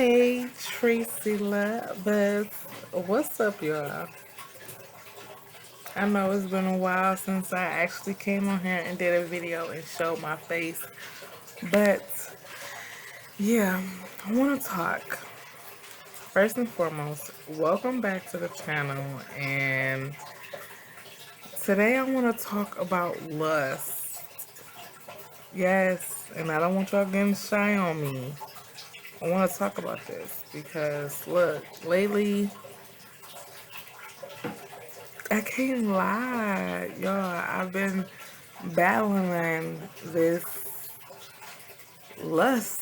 Hey, Tracy Lovers. What's up, y'all? I know it's been a while since I actually came on here and did a video and showed my face. But, yeah, I want to talk. First and foremost, welcome back to the channel. And today I want to talk about lust. Yes, and I don't want y'all getting shy on me. I want to talk about this because, look, lately I can't lie, y'all. I've been battling this lust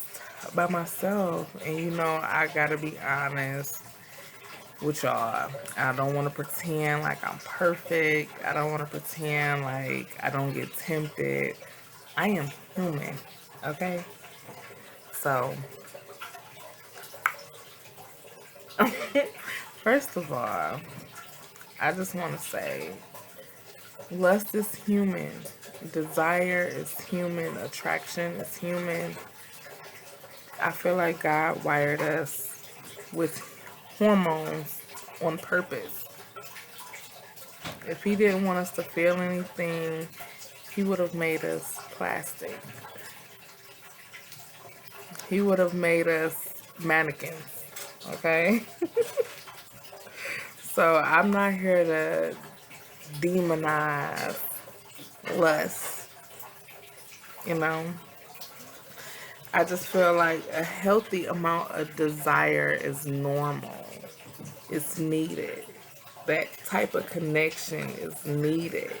by myself, and I gotta be honest with y'all. I don't want to pretend like I'm perfect. I don't want to pretend like I don't get tempted. I am human, okay? So, first of all, I just want to say lust is human. Desire is human. Attraction is human. I feel like God wired us with hormones on purpose. If He didn't want us to feel anything, He would have made us plastic. He would have made us mannequins. Okay? So I'm not here to demonize lust, you know? I just feel like a healthy amount of desire is normal. It's needed. That type of connection is needed.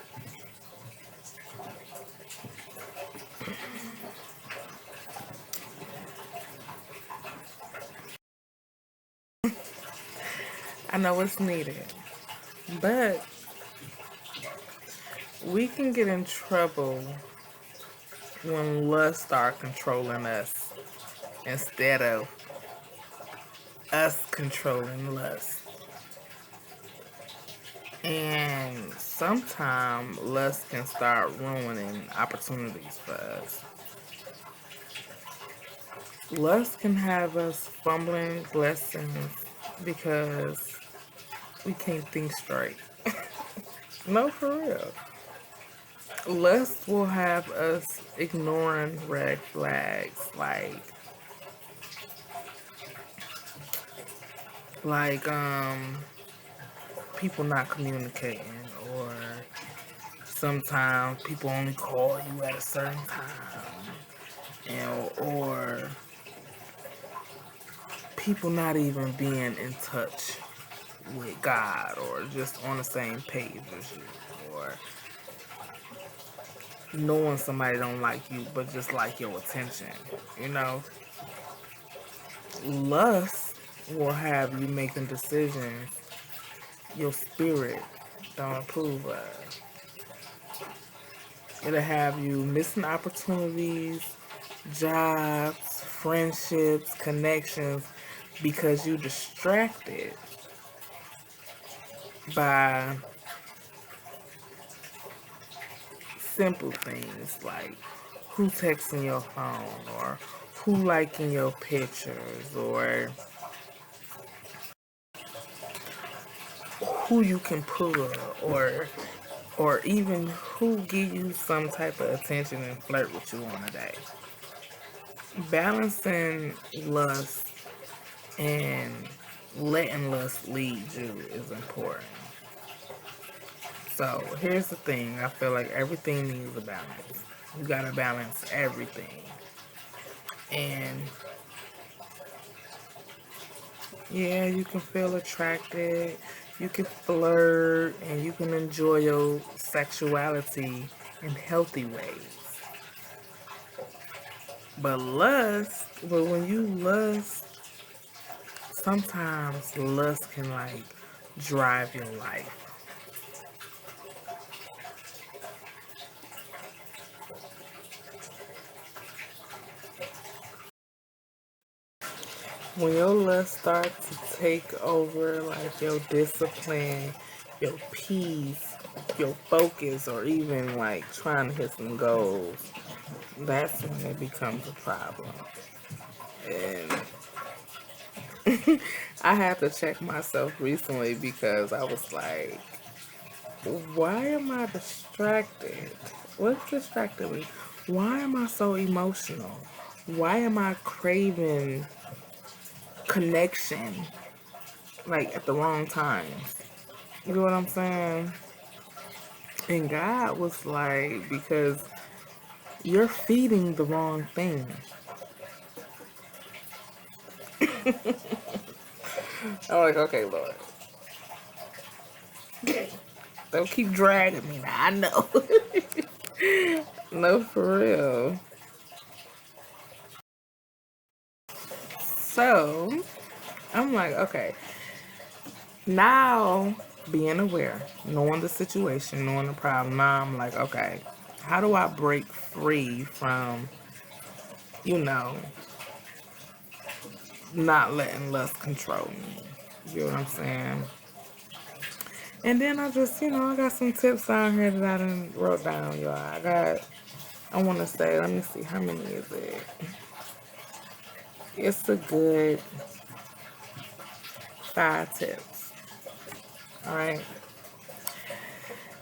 I know it's needed. But we can get in trouble when lust start controlling us instead of us controlling lust. And sometimes lust can start ruining opportunities for us. Lust can have us fumbling blessings because we can't think straight. No, for real. Lust will have us ignoring red flags like people not communicating, or sometimes people only call you at a certain time, or people not even being in touch with God or just on the same page as you, or knowing somebody don't like you but just like your attention. You know, lust will have you making decisions your spirit don't approve of. It'll have you missing opportunities, jobs, friendships, connections because you distracted by simple things like who texting your phone, or who liking your pictures, or who you can pull, or even who give you some type of attention and flirt with you on a day. Balancing lust and letting lust lead you is important. So here's the thing. I feel like everything needs a balance. You gotta balance everything. And yeah, you can feel attracted, you can flirt, and you can enjoy your sexuality in healthy ways. But when you lust, sometimes lust can like drive your life. When your lust starts to take over like your discipline, your peace, your focus, or even like trying to hit some goals, that's when it becomes a problem. And I had to check myself recently because I was like, why am I distracted? What's distracting me? Why am I so emotional? Why am I craving connection like at the wrong times? You know what I'm saying? And God was like, because you're feeding the wrong thing. I'm like, okay, Lord. Don't keep dragging me now. I know. No, for real. So I'm like, okay, now being aware, knowing the situation, knowing the problem, now I'm like, okay, how do I break free from, you know, not letting lust control me? You know what I'm saying? And then I just, I got some tips down here that I done wrote down, y'all. I want to say, let me see, how many is it? It's a good 5 tips. All right.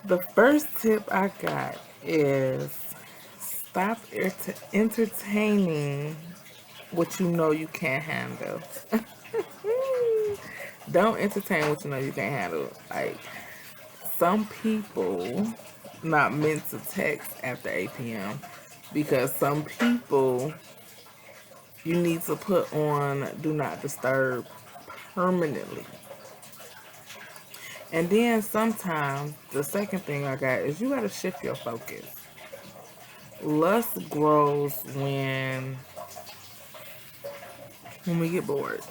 The first tip I got is stop entertaining what you know you can't handle. Don't entertain what you know you can't handle. Like, some people not meant to text after 8 p.m. because some people you need to put on do not disturb permanently. And then sometimes the second thing I got is you got to shift your focus. Lust grows when we get bored.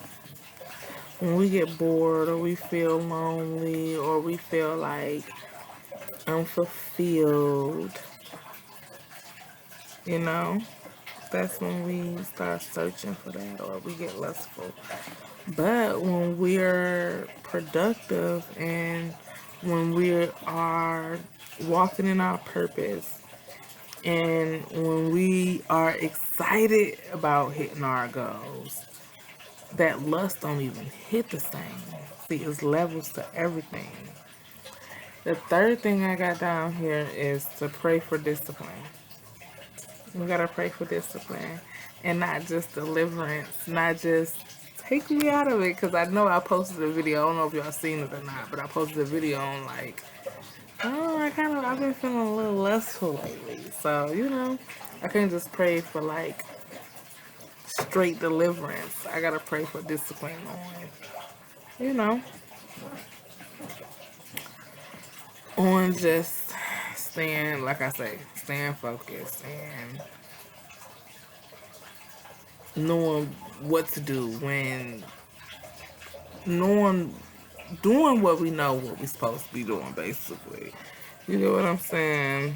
When we get bored or we feel lonely or we feel like unfulfilled, you know, that's when we start searching for that or we get lustful. But when we're productive and when we are walking in our purpose and when we are excited about hitting our goals, that lust don't even hit the same. See, it's levels to everything. The third thing I got down here is to pray for discipline. We gotta pray for discipline and not just deliverance, not just take me out of it. Because I know I posted a video. I don't know if y'all seen it or not, but I posted a video on like, oh, I've been feeling a little lustful lately. So, I can't just pray for like straight deliverance. I gotta pray for discipline you know, on just staying, like I say, staying focused and knowing what to do when knowing doing what we know what we're supposed to be doing, basically. You know what I'm saying?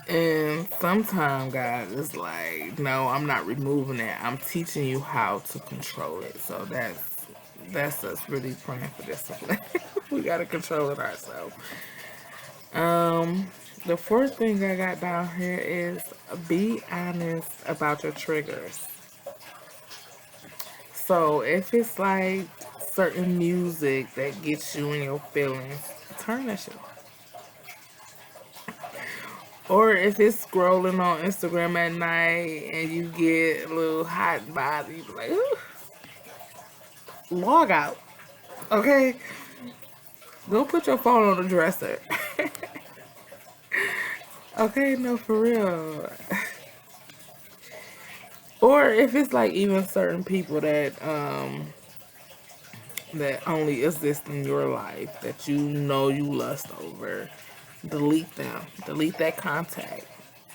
And sometimes, guys, it's like, no, I'm not removing it. I'm teaching you how to control it. So that's us really praying for discipline. We gotta control it ourselves. The fourth thing I got down here is be honest about your triggers. So if it's like certain music that gets you in your feelings, turn that shit off. Or if it's scrolling on Instagram at night and you get a little hot body, you be like, ooh, log out. Okay? Go put your phone on the dresser. Okay, no, for real. Or if it's like even certain people that only exist in your life that you know you lust over, delete them. Delete that contact.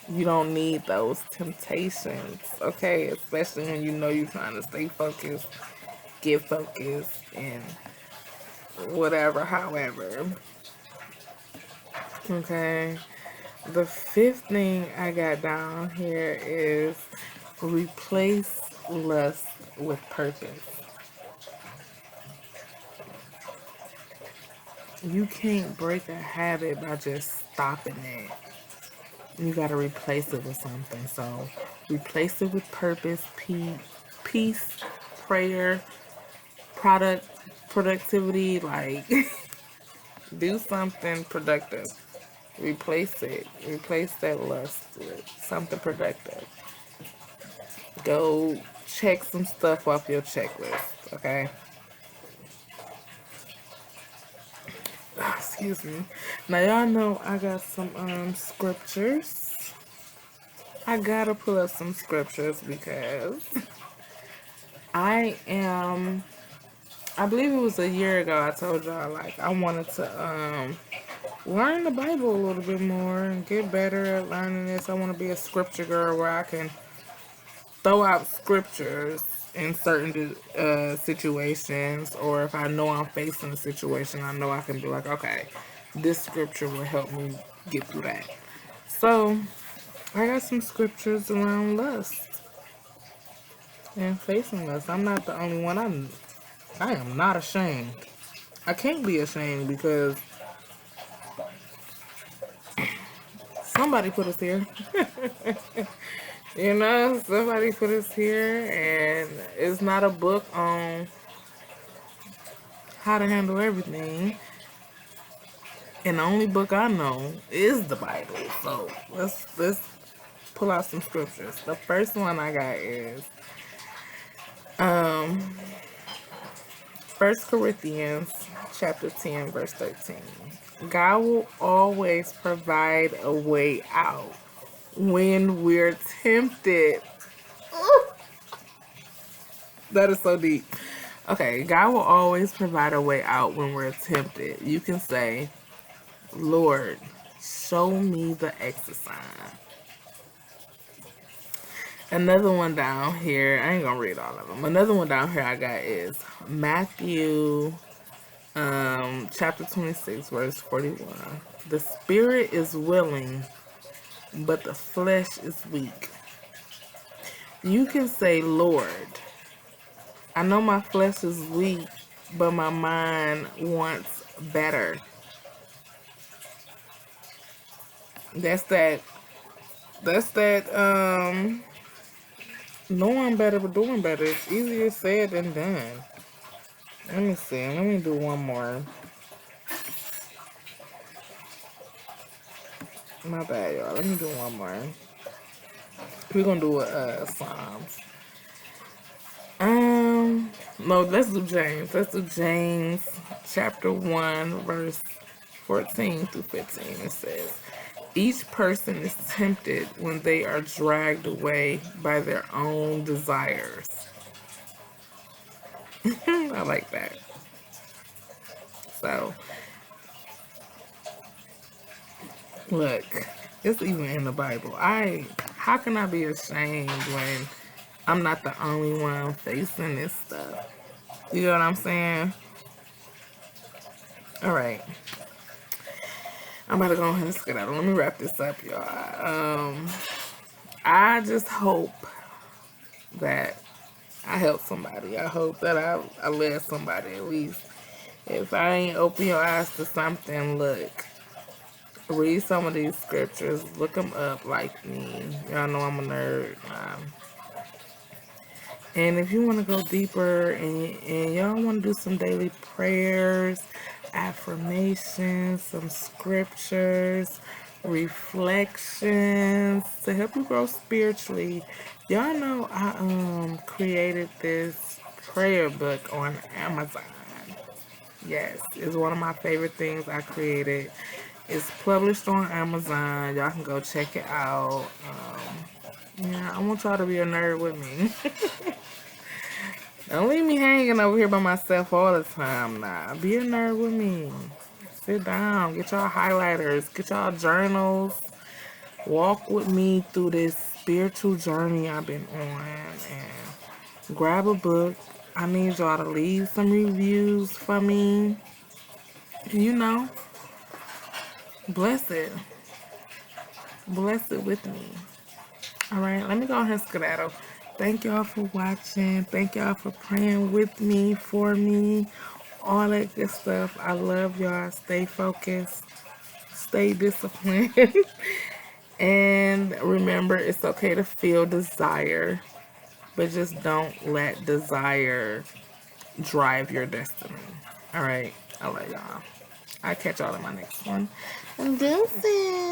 You don't need those temptations, okay? Especially when you know you're trying to stay focused, get focused, and whatever, however. Okay. The fifth thing I got down here is replace lust with purpose. You can't break a habit by just stopping it. You gotta replace it with something. So replace it with purpose, Pete. peace, prayer, productivity. Like, do something productive. Replace it. Replace that lust with something productive. Go check some stuff off your checklist, okay? Excuse me. Now y'all know I got some scriptures. I gotta pull up some scriptures because I am I believe it was a year ago I told y'all like I wanted to learn the Bible a little bit more and get better at learning this. I want to be a scripture girl where I can throw out scriptures in certain situations, or if I know I'm facing a situation, I know I can be like, okay, this scripture will help me get through that. So I got some scriptures around lust and facing lust. I'm not the only one. I am not ashamed. I can't be ashamed because somebody put us here. You know, somebody put us here, and it's not a book on how to handle everything. And the only book I know is the Bible. So let's pull out some scriptures. The first one I got is um 1 Corinthians chapter 10 verse 13. God will always provide a way out when we're tempted. Ooh, that is so deep. Okay, God will always provide a way out when we're tempted. You can say, Lord, show me the exercise. Another one down here, I ain't gonna read all of them. Another one down here I got is Matthew chapter 26, verse 41. The spirit is willing, but the flesh is weak. You can say, Lord, I know my flesh is weak, but my mind wants better. That's that knowing better but doing better. It's easier said than done. Let me see. Let me do one more. My bad, y'all. Let me do one more. We're gonna do Psalms. No, let's do James. Let's do James chapter 1, verse 14 through 15. It says, each person is tempted when they are dragged away by their own desires. I like that. So, look, it's even in the Bible. How can I be ashamed when I'm not the only one facing this stuff? You know what I'm saying? All right. I'm about to go ahead and skedaddle. Let me wrap this up, y'all. I just hope that I help somebody. I hope that I led somebody at least. If I ain't open your eyes to something, look, read some of these scriptures. Look them up like me. Y'all know I'm a nerd. And if you want to go deeper and y'all want to do some daily prayers, affirmations, some scriptures, reflections to help you grow spiritually, y'all know I created this prayer book on Amazon. Yes, it's one of my favorite things I created. It's published on Amazon. Y'all can go check it out. Yeah, I want y'all to be a nerd with me. Don't leave me hanging over here by myself all the time. Nah, be a nerd with me. Sit down, get y'all highlighters, get y'all journals. Walk with me through this spiritual journey I've been on. And grab a book. I need y'all to leave some reviews for me. You know, bless it. Bless it with me. All right, let me go ahead and skedaddle. Thank y'all for watching. Thank y'all for praying with me, for me, all that good stuff. I love y'all. Stay focused. Stay disciplined. And remember, it's okay to feel desire. but just don't let desire drive your destiny. All right, I love y'all. I'll catch y'all in my next one. Deuces.